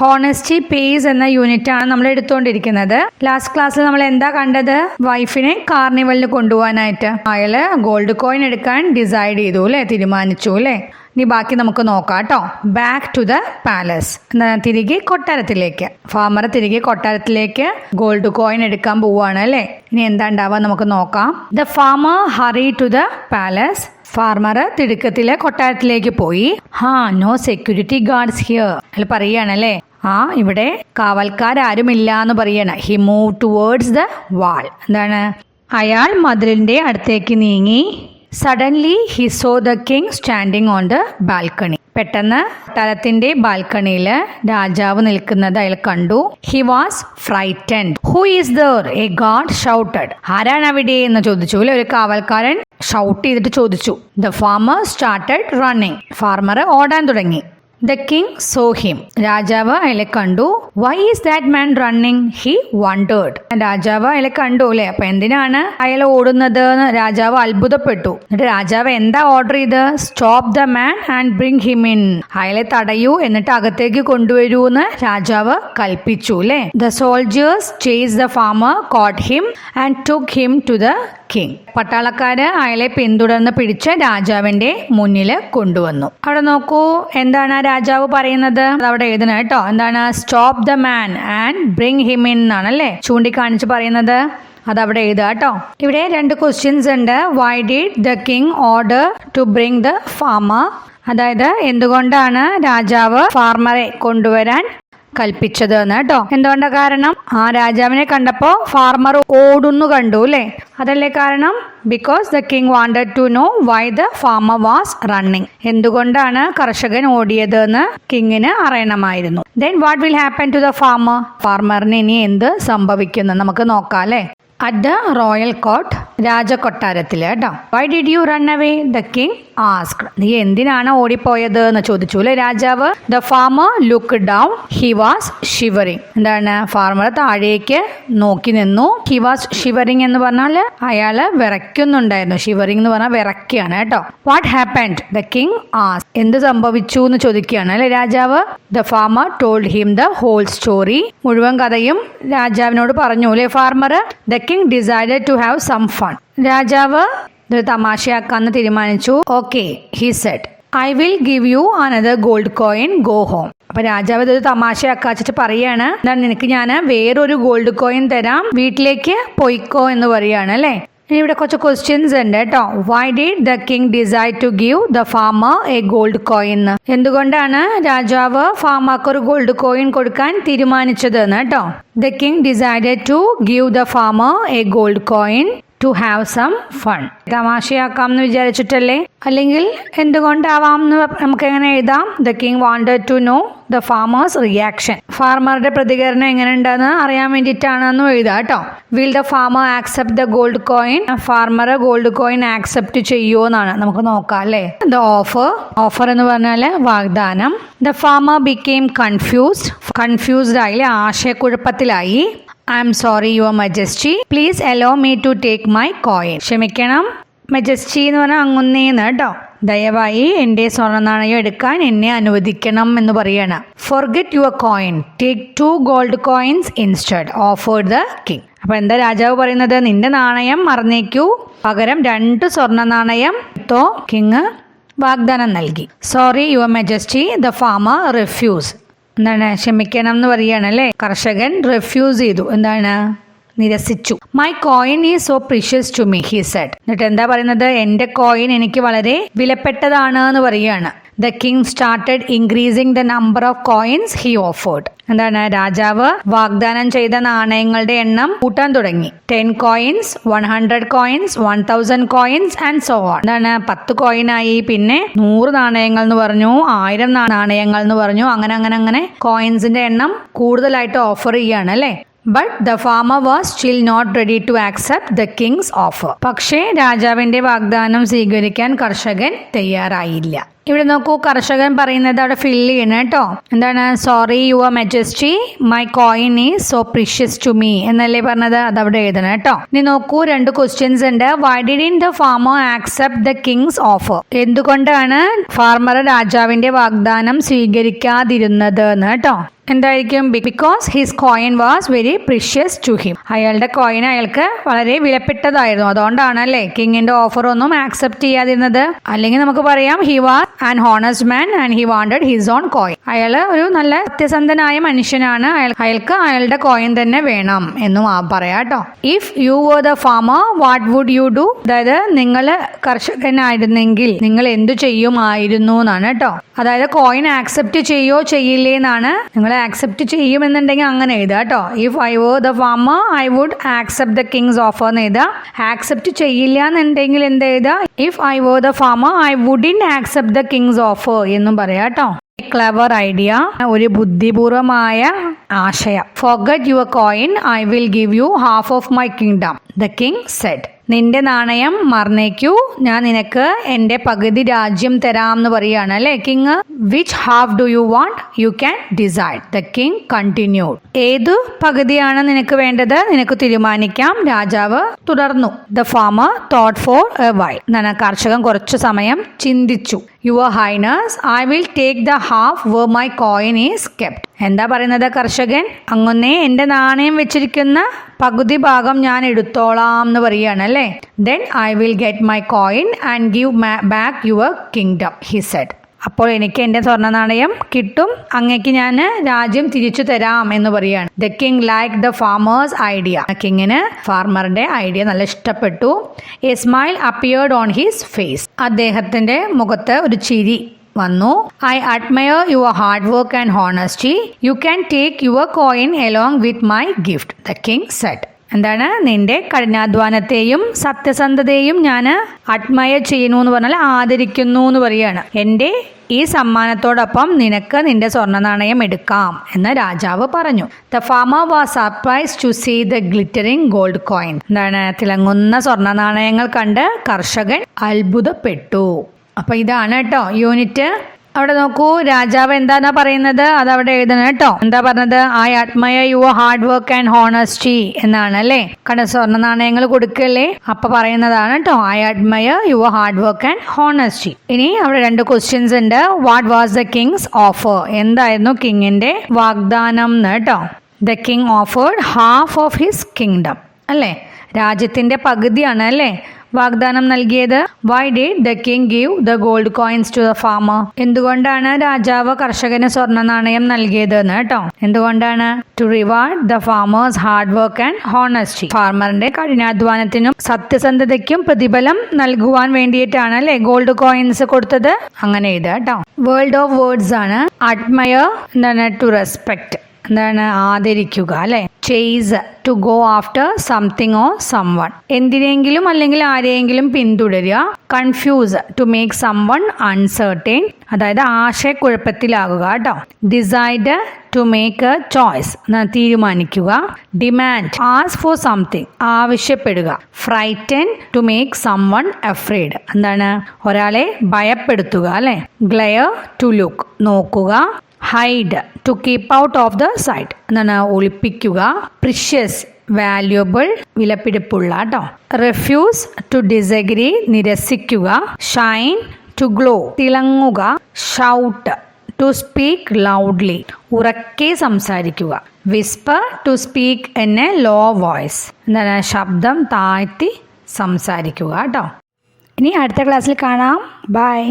Honesty pace എന്ന unit ആണ് നമ്മൾ എടുത്തുകൊണ്ടിരിക്കുന്നത്. ലാസ്റ്റ് ക്ലാസ്സിൽ നമ്മൾ എന്താ കണ്ടത്? വൈഫിനെ കാർണിവലിന് കൊണ്ടുപോകാനായിട്ട് അയാള് ഗോൾഡ് കോയിൻ എടുക്കാൻ ഡിസൈഡ് ചെയ്തു അല്ലെ, തീരുമാനിച്ചു അല്ലെ. ഇനി ബാക്കി നമുക്ക് നോക്കാം കേട്ടോ. ബാക്ക് ടു ദ പാലസ്, തിരികെ കൊട്ടാരത്തിലേക്ക്. ഫാർമർ തിരികെ കൊട്ടാരത്തിലേക്ക് ഗോൾഡ് കോയിൻ എടുക്കാൻ പോവാണ് അല്ലെ. ഇനി എന്താ ഉണ്ടാവുക നമുക്ക് നോക്കാം. The farmer hurry to the palace. Farmer തിടുക്കത്തില് കൊട്ടാരത്തിലേക്ക് പോയി. നോ സെക്യൂരിറ്റി ഗാർഡ്സ് ഹിയർ അല്ല പറയാണല്ലേ. ഇവിടെ കാവൽക്കാരും എന്ന് പറയണ. He move towards the wall. എന്താണ്? അയാൾ മതിലിന്റെ അടുത്തേക്ക് നീങ്ങി. Suddenly he so the king standing on the balcony. പെട്ടെന്ന് കൊട്ടാരത്തിന്റെ ബാൽക്കണിയില് രാജാവ് നിൽക്കുന്നത് അയാൾ കണ്ടു. He was frightened. Who is there? A guard shouted. ആരാണ് അവിടെ എന്ന് ചോദിച്ചു അല്ലെ. ഒരു കാവൽക്കാരൻ ഷൗട്ട് ചെയ്തിട്ട് ചോദിച്ചു. The farmer started running. Farmer ഓടാൻ തുടങ്ങി. The king saw him. രാജാവ് അയാളെ കണ്ടു. Why is that man running? He wondered. രാജാവ് അയാളെ കണ്ടു അല്ലെ. അപ്പൊ എന്തിനാണ് അയാൾ ഓടുന്നത് എന്ന് രാജാവ് അത്ഭുതപ്പെട്ടു. എന്നിട്ട് രാജാവ് എന്താ ഓർഡർ ചെയ്ത്? Stop the man and bring him in. അയാളെ തടയൂ എന്നിട്ട് അകത്തേക്ക് കൊണ്ടുവരൂ എന്ന് രാജാവ് കൽപ്പിച്ചു അല്ലെ. The soldiers chase the farmer, caught him and took him to the king. പട്ടാളക്കാര് അയാളെ പിന്തുടർന്ന് പിടിച്ച് രാജാവിന്റെ മുന്നിൽ കൊണ്ടുവന്നു. അവിടെ നോക്കൂ, എന്താണ് രാജാവ് പറയുന്നത്? അതവിടെ എഴുതണം കേട്ടോ. എന്താണ്? Stop the man and bring him in എന്നാണല്ലേ ചൂണ്ടിക്കാണിച്ച് പറയുന്നത്. അതവിടെ എഴുതുക കേട്ടോ. ഇവിടെ 2 ക്വസ്റ്റ്യൻസ് ഉണ്ട്. Why did the king order to bring the farmer? അതായത് എന്തുകൊണ്ടാണ് രാജാവ് ഫാർമറെ കൊണ്ടുവരാൻ കൽപ്പിച്ചത് എന്ന് കേട്ടോ. എന്തുകൊണ്ടാ കാരണം? രാജാവിനെ കണ്ടപ്പോ ഫാർമർ ഓടുന്നു കണ്ടു അല്ലേ. അതല്ലേ കാരണം? Because the king wanted to know why the farmer was running. എന്തുകൊണ്ടാണ് കർഷകൻ ഓടിയത് എന്ന് കിങ്ങിന് അറിയണമായിരുന്നു. Then what will happen to the farmer? ഫാർമറിന് ഇനി എന്ത് സംഭവിക്കുന്നു നമുക്ക് നോക്കാം അല്ലേ. അറ്റ് ദ റോയൽ കോർട്ട്, രാജകൊട്ടാരത്തില് കേട്ടോ. Why did you run away? The king asked. നീ എന്തിനാണ് ഓടിപ്പോയത് എന്ന് ചോദിച്ചു അല്ലെ രാജാവ്. The farmer look down. He was shivering. എന്താണ്? ഫാർമർ താഴേക്ക് നോക്കി നിന്നു. ഹി വാസ് ഷിവറിങ് എന്ന് പറഞ്ഞാൽ അയാള് വിറയ്ക്കുന്നുണ്ടായിരുന്നു. ഷിവറിങ് എന്ന് പറഞ്ഞാൽ വിറയ്ക്കുകയാണ് കേട്ടോ. What happened? The king asked. എന്ത് സംഭവിച്ചു എന്ന് ചോദിക്കുകയാണ് അല്ലെ രാജാവ്. The farmer told him the whole story. മുഴുവൻ കഥയും രാജാവിനോട് പറഞ്ഞു അല്ലെ farmer. The king decided to have some fun. രാജാവ് ഇത് തമാശയാക്കാന്ന് തീരുമാനിച്ചു. Okay, he said, I will give you another gold coin, go home. അപ്പൊ രാജാവ് ഇത് തമാശയാക്കാച്ചിട്ട് പറയാണ്, എന്താണ്, നിനക്ക് ഞാൻ വേറൊരു ഗോൾഡ് കോയിൻ തരാം, വീട്ടിലേക്ക് പോയിക്കോ എന്ന് പറയാണ് അല്ലേ. ഇവിടെ കുറച്ച് ക്വസ്റ്റ്യൻസ് ഉണ്ട് കേട്ടോ. Why did the king decide to give the farmer a gold coin? എന്തുകൊണ്ടാണ് രാജാവ് ഫാർമർക്ക് ഒരു ഗോൾഡ് കോയിൻ കൊടുക്കാൻ തീരുമാനിച്ചത് എന്ന് കേട്ടോ. The king decided to give the farmer a gold coin to have some fun. തമാശയാക്കാം എന്ന് വിചാരിച്ചിട്ടല്ലേ, അല്ലെങ്കിൽ എന്തുകൊണ്ടാവാം എന്ന് നമുക്ക് എങ്ങനെ എഴുതാം? The king wanted to know the farmer's reaction. ഫാർമറുടെ പ്രതികരണം എങ്ങനെ ഉണ്ടെന്ന് അറിയാൻ വേണ്ടിയിട്ടാണെന്ന് എഴുതാം കേട്ടോ. Will the farmer accept the gold coin? Farmer gold coin accept ചെയ്യുമോ എന്നാണ് നമുക്ക് നോക്കാം അല്ലേ. ദ ഓഫർ എന്ന് പറഞ്ഞാൽ വാഗ്ദാനം. ദ ഫാർമർ ബിക്കെയിം കൺഫ്യൂസ്ഡ് ആയില്ലേ, ആശയക്കുഴപ്പത്തിലായി. I am sorry your majesty, please allow me to take my coin. ക്ഷമിക്കണം മജസ്റ്റി എന്ന് പറഞ്ഞാൽ അങ്ങുന്നേന്ന് കേട്ടോ. ദയവായി എൻ്റെ സ്വർണ്ണ നാണയം എടുക്കാൻ എന്നെ അനുവദിക്കണം എന്ന് പറയാണ്. Forget your coin, take 2 gold coins instead, offered the king. അപ്പൊ എന്താ രാജാവ് പറയുന്നത്? നിന്റെ നാണയം മറന്നേക്കൂ, പകരം 2 സ്വർണ്ണ നാണയം എടുത്തോ. കിങ് വാഗ്ദാനം നൽകി. Sorry your majesty, the farmer refuse. എന്താണ്? ക്ഷമിക്കണം എന്ന് പറയാണ് അല്ലേ. കർഷകൻ റിഫ്യൂസ് ചെയ്തു, എന്താണ്, നിരസിച്ചു. My coin is so precious to me, he said. എന്നിട്ട് എന്താ പറയുന്നത്? എന്റെ കോയിൻ എനിക്ക് വളരെ വിലപ്പെട്ടതാണ് എന്ന് പറയാണ്. The king started increasing the number of coins he offered. എന്താണ്? രാജാവ് വാഗ്ദാനം ചെയ്ത നാണയങ്ങളുടെ എണ്ണം കൂട്ടാൻ തുടങ്ങി. 10 coins, 100 coins, 1000 coins and so on. എന്താണ്? 10 കോയിനായി, പിന്നെ 100 നാണയങ്ങൾ എന്ന് പറഞ്ഞു, 1000 നാണയങ്ങൾ എന്ന് പറഞ്ഞു. അങ്ങനെ കോയിൻസിന്റെ എണ്ണം കൂടുതലായിട്ട് ഓഫർ ചെയ്യാണ് അല്ലേ. But the farmer was still not ready to accept the king's offer. പക്ഷേ രാജാവിന്റെ വാഗ്ദാനം സ്വീകരിക്കാൻ കർഷകൻ തയ്യാറായില്ല. ഇവിടെ നോക്കൂ, കർഷകൻ പറയുന്നത് അവിടെ ഫില്ല് ചെയ്യണം കേട്ടോ. എന്താണ്? Sorry your majesty, my coin is so precious to me എന്നല്ലേ പറഞ്ഞത്, അതവിടെ എഴുതണം കേട്ടോ. ഇനി നോക്കൂ, 2 ക്വസ്റ്റ്യൻസ് ഉണ്ട്. Why didn't the farmer accept the king's offer? എന്തുകൊണ്ടാണ് ഫാർമർ രാജാവിന്റെ വാഗ്ദാനം സ്വീകരിക്കാതിരുന്നത് എന്ന് കേട്ടോ. എന്തായിരിക്കും? Because his coin was very precious to him. അയാളുടെ കോയിൻ അയാൾക്ക് വളരെ വിലപ്പെട്ടതായിരുന്നു. അതുകൊണ്ടാണ് അല്ലേ കിങ്ങിന്റെ ഓഫർ ഒന്നും ആക്സെപ്റ്റ് ചെയ്യാതിരുന്നത്. അല്ലെങ്കിൽ നമുക്ക് പറയാം he was an honest man and he wanted his own coin. അയാൾ ഒരു നല്ല സത്യസന്ധനായ മനുഷ്യനാണ്, അയാൾക്ക് അയാളുടെ കോയിൻ തന്നെ വേണം എന്നും പറയാം കേട്ടോ. If you were the farmer what would you do? അതായത് നിങ്ങൾ കർഷകനായിരുന്നെങ്കിൽ നിങ്ങൾ എന്തു ചെയ്യുമായിരുന്നു എന്നാണ് കേട്ടോ. അതായത് കോയിൻ ആക്സെപ്റ്റ് ചെയ്യോ ചെയ്യില്ലേ എന്നാണ്. നിങ്ങൾ ആക്സെപ്റ്റ് ചെയ്യുമെന്നുണ്ടെങ്കിൽ അങ്ങനെ എഴുതുക കേട്ടോ. If I were the farmer I would accept the king's offer എന്ന് എഴുതുക. ആക്സെപ്റ്റ് ചെയ്യില്ല എന്നുണ്ടെങ്കിൽ എന്ത് എഴുതുക? If I were the farmer I wouldn't accept the king's offer എന്നും പറയാം കേട്ടോ. ക്ലവർ ഐഡിയ, ഒരു ബുദ്ധിപൂർവമായ ആശയം. Forget your coin, I will give you half of my kingdom, the king said. നിന്റെ നാണയം മറന്നേക്കൂ, ഞാൻ നിനക്ക് എന്റെ പകുതി രാജ്യം തരാം എന്ന് പറയുകയാണ് അല്ലെ king. Which half do you want? You can decide, the king continued. ഏതു പകുതിയാണ് നിനക്ക് വേണ്ടത്? നിനക്ക് തീരുമാനിക്കാം, രാജാവ് തുടർന്നു. The farmer thought for a while. എന്നാണ് കർഷകൻ കുറച്ചു സമയം ചിന്തിച്ചു. Your highness, I will take the half where my coin is kept. എന്താ പറയുന്നത് കർഷകൻ? അങ്ങൊന്നേ എന്റെ നാണയം വെച്ചിരിക്കുന്ന പകുതി ഭാഗം ഞാൻ എടുത്തോളാം എന്ന് പറയുകയാണ് അല്ലേ. Then I will get my coin and give back your kingdom, he said. അപ്പോൾ എനിക്ക് എൻ്റെ സ്വർണ്ണ നാണയം കിട്ടും, അങ്ങേക്ക് ഞാൻ രാജ്യം തിരിച്ചു തരാം എന്ന് പറയുകയാണ്. The king like the farmer's idea. കിങ്ങിന് ഫാർമറിന്റെ ഐഡിയ നല്ല ഇഷ്ടപ്പെട്ടു. A smile appeared on his face. അദ്ദേഹത്തിന്റെ മുഖത്ത് ഒരു ചിരി വന്നു. I admire your hard work and honesty, you can take your coin along with my gift, the king said. എന്താണ്? നിന്റെ കഠിനാധ്വാനത്തെയും സത്യസന്ധതയും ഞാൻ അഡ്മയർ ചെയ്യുന്നു എന്ന് പറഞ്ഞാൽ ആദരിക്കുന്നു എന്ന് പറയുകയാണ്. എൻ്റെ ഈ സമ്മാനത്തോടൊപ്പം നിനക്ക് നിന്റെ സ്വർണ്ണ നാണയം എടുക്കാം എന്ന് രാജാവ് പറഞ്ഞു. The farmer was surprised to see the glittering gold coin. എന്താണ്? തിളങ്ങുന്ന സ്വർണ്ണ നാണയങ്ങൾ കണ്ട് കർഷകൻ അത്ഭുതപ്പെട്ടു. അപ്പൊ ഇതാണ് കേട്ടോ യൂണിറ്റ്. അവിടെ നോക്കൂ, രാജാവ് എന്താന്നാ പറയുന്നത് അതവിടെ എഴുതണം കേട്ടോ. എന്താ പറഞ്ഞത്? I admire your hard work and honesty എന്നാണ് അല്ലേ. കണ്ട സ്വർണ്ണ നാണയങ്ങൾ കൊടുക്കല്ലേ, അപ്പൊ പറയുന്നതാണ് കേട്ടോ I admire your hard work and honesty. ഇനി അവിടെ 2 ക്വസ്റ്റ്യൻസ് ഉണ്ട്. What was the king's offer? എന്തായിരുന്നു കിങ്ങിന്റെ വാഗ്ദാനം എന്ന് കേട്ടോ. The king offered half of his kingdom അല്ലേ. രാജ്യത്തിന്റെ പകുതിയാണ് അല്ലേ വാഗ്ദാനം നൽകിയത്. Why did the king give the gold coins to the farmer? എന്തുകൊണ്ടാണ് രാജാവ് കർഷകന് സ്വർണ്ണ നാണയം നൽകിയത് എന്ന് കേട്ടോ. എന്തുകൊണ്ടാണ്? To reward the farmer's hard work and honesty. ഫാർമറിന്റെ കഠിനാധ്വാനത്തിനും സത്യസന്ധതയ്ക്കും പ്രതിഫലം നൽകുവാൻ വേണ്ടിയിട്ടാണ് അല്ലെ ഗോൾഡ് കോയിൻസ് കൊടുത്തത്. അങ്ങനെ എഴുതുക കേട്ടോ. വേൾഡ് ഓഫ് വേർഡ്സ് ആണ്. അഡ്മയർ എന്താണ്? ടു റെസ്പെക്ട്, എന്താണ്? ആദരിക്കുക അല്ലെ. Chase, to go after something or someone, എന്തിനെങ്കിലും അല്ലെങ്കിൽ ആരെയെങ്കിലും പിന്തുടരുക. Confuse, to make someone uncertain, അതായത് ആശയക്കുഴപ്പത്തിലാകുക കേട്ടോ. Decide, to make a choice, തീരുമാനിക്കുക. ഡിമാൻഡ്, ആസ്ക് ഫോർ സംതിങ്, ആവശ്യപ്പെടുക. Frighten, to make someone afraid, എന്താണ്? ഒരാളെ ഭയപ്പെടുത്തുക അല്ലെ. ഗ്ലെയർ, ടു ലുക്ക്, നോക്കുക. Hide, to keep out of the sight, എന്താണ്? ഒളിപ്പിക്കുക. പ്രിഷ്യസ്, വാല്യുബിൾ, വിലപിടിപ്പുള്ള കേട്ടോ. റെഫ്യൂസ്, ടു ഡിസഗ്രി, നിരസിക്കുക. ഷൈൻ, ടു ഗ്ലോ, തിളങ്ങുക. ഷൗട്ട്, ടു സ്പീക്ക് ലൗഡ്ലി, ഉറക്കെ സംസാരിക്കുക. Whisper, to speak in a low voice, എന്താണ്? ശബ്ദം താഴ്ത്തി സംസാരിക്കുക കേട്ടോ. ഇനി അടുത്ത ക്ലാസ്സിൽ കാണാം. ബൈ.